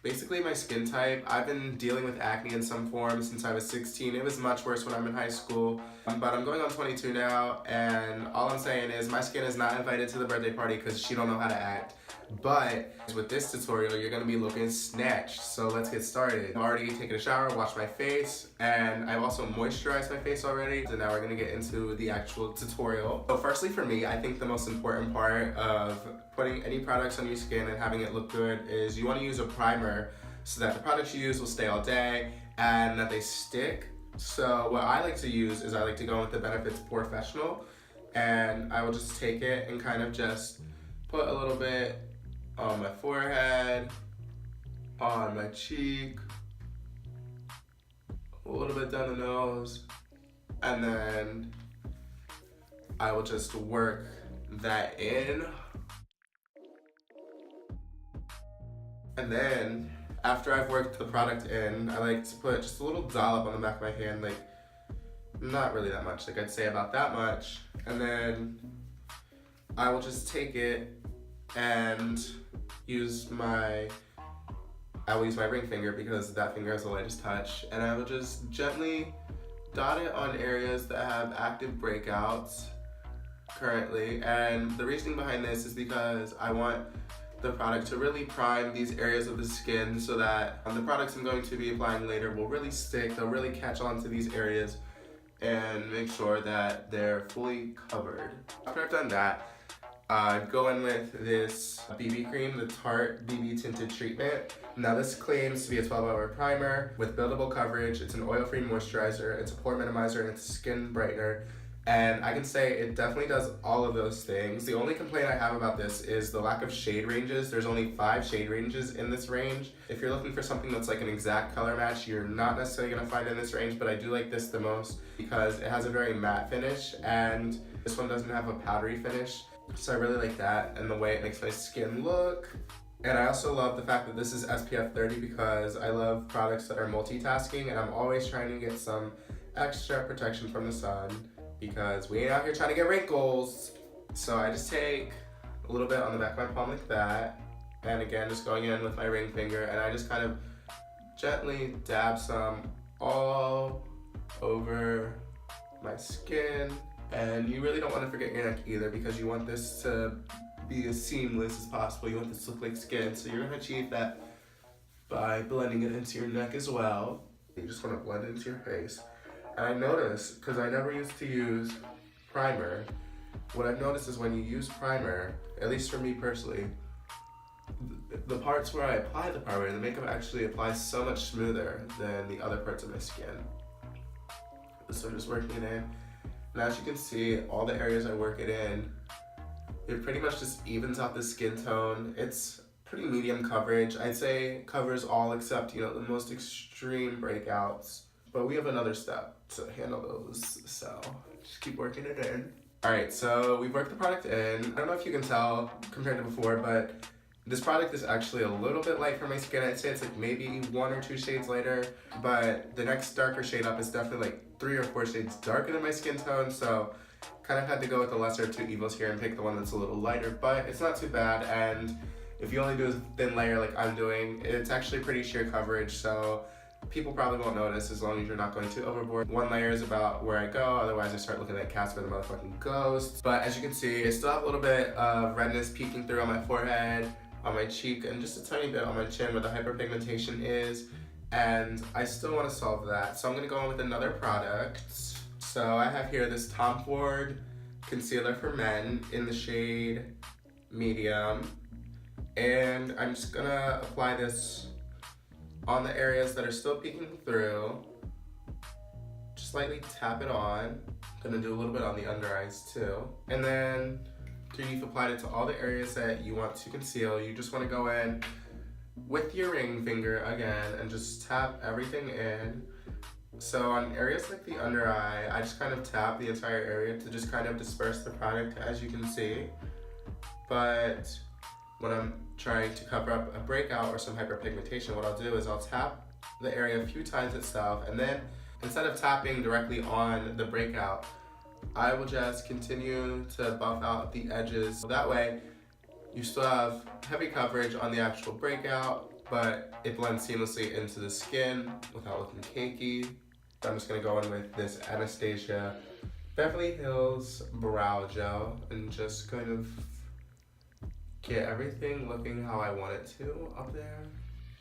Basically my skin type, I've been dealing with acne in some form since I was 16. It was much worse when I'm in high school, but I'm going on 22 now, and all I'm saying is my skin is not invited to the birthday party because she don't know how to act. But with this tutorial, you're gonna be looking snatched. So let's get started. I've already taken a shower, washed my face, and I've also moisturized my face already. So now we're gonna get into the actual tutorial. So firstly for me, I think the most important part of putting any products on your skin and having it look good is you wanna use a primer so that the products you use will stay all day and that they stick. So what I like to use is I like to go with the Benefits POREfessional, and I will just take it and kind of just put a little bit on my forehead, on my cheek, a little bit down the nose, and then I will just work that in. And then after I've worked the product in, I like to put just a little dollop on the back of my hand, like not really that much, like I'd say about that much. And then I will just take it and I will use my ring finger because that finger has the lightest touch, and I will just gently dot it on areas that have active breakouts currently. And the reasoning behind this is because I want the product to really prime these areas of the skin so that the products I'm going to be applying later will really stick, they'll really catch on to these areas and make sure that they're fully covered. After I've done that, go in with this BB cream, the TARTE BB Tinted Treatment. Now this claims to be a 12-hour primer with buildable coverage. It's an oil-free moisturizer, it's a pore minimizer, and it's a skin brightener. And I can say it definitely does all of those things. The only complaint I have about this is the lack of shade ranges. There's only 5 shade ranges in this range. If you're looking for something that's like an exact color match, you're not necessarily gonna find it in this range, but I do like this the most because it has a very matte finish, and this one doesn't have a powdery finish. So I really like that and the way it makes my skin look. And I also love the fact that this is SPF 30 because I love products that are multitasking, and I'm always trying to get some extra protection from the sun because we ain't out here trying to get wrinkles. So I just take a little bit on the back of my palm like that, and again just going in with my ring finger, and I just kind of gently dab some all over my skin. And you really don't want to forget your neck either because you want this to be as seamless as possible. You want this to look like skin, so you're going to achieve that by blending it into your neck as well. You just want to blend it into your face. And I noticed, because I never used to use primer, what I've noticed is when you use primer, at least for me personally, the parts where I apply the primer, the makeup actually applies so much smoother than the other parts of my skin. So I'm just working it in. And as you can see, all the areas I work it in, it pretty much just evens out the skin tone. It's pretty medium coverage. I'd say it covers all except, the most extreme breakouts. But we have another step to handle those, so just keep working it in. All right, so we've worked the product in. I don't know if you can tell compared to before, but this product is actually a little bit light for my skin. I'd say it's like maybe 1 or 2 shades lighter, but the next darker shade up is definitely like 3 or 4 shades darker than my skin tone, so kind of had to go with the lesser of 2 evils here and pick the one that's a little lighter, but it's not too bad. And if you only do a thin layer like I'm doing, it's actually pretty sheer coverage, so people probably won't notice as long as you're not going too overboard. 1 layer is about where I go, otherwise I start looking like Casper the motherfucking ghost. But as you can see, I still have a little bit of redness peeking through on my forehead, on my cheek, and just a tiny bit on my chin where the hyperpigmentation is, and I still want to solve that. So I'm going to go in with another product. So I have here this Tom Ford concealer for men in the shade medium, and I'm just going to apply this on the areas that are still peeking through. Just lightly tap it on. I'm going to do a little bit on the under eyes too, and then after you've applied it to all the areas that you want to conceal, you just want to go in with your ring finger again and just tap everything in. So on areas like the under eye, I just kind of tap the entire area to just kind of disperse the product, as you can see. But when I'm trying to cover up a breakout or some hyperpigmentation, what I'll do is I'll tap the area a few times itself, and then instead of tapping directly on the breakout, I will just continue to buff out the edges. That way, you still have heavy coverage on the actual breakout, but it blends seamlessly into the skin without looking cakey. I'm just gonna go in with this Anastasia Beverly Hills Brow Gel and just kind of get everything looking how I want it to up there.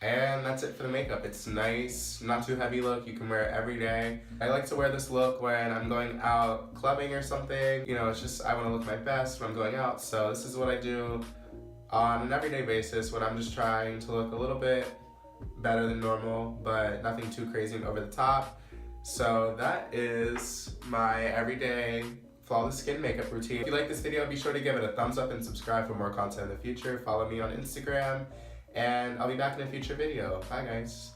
And that's it for the makeup. It's nice, not too heavy look. You can wear it every day. I like to wear this look when I'm going out clubbing or something. You know, it's just, I want to look my best when I'm going out. So this is what I do on an everyday basis when I'm just trying to look a little bit better than normal, but nothing too crazy and over the top. So that is my everyday flawless skin makeup routine. If you like this video, be sure to give it a thumbs up and subscribe for more content in the future. Follow me on Instagram, and I'll be back in a future video. Bye guys.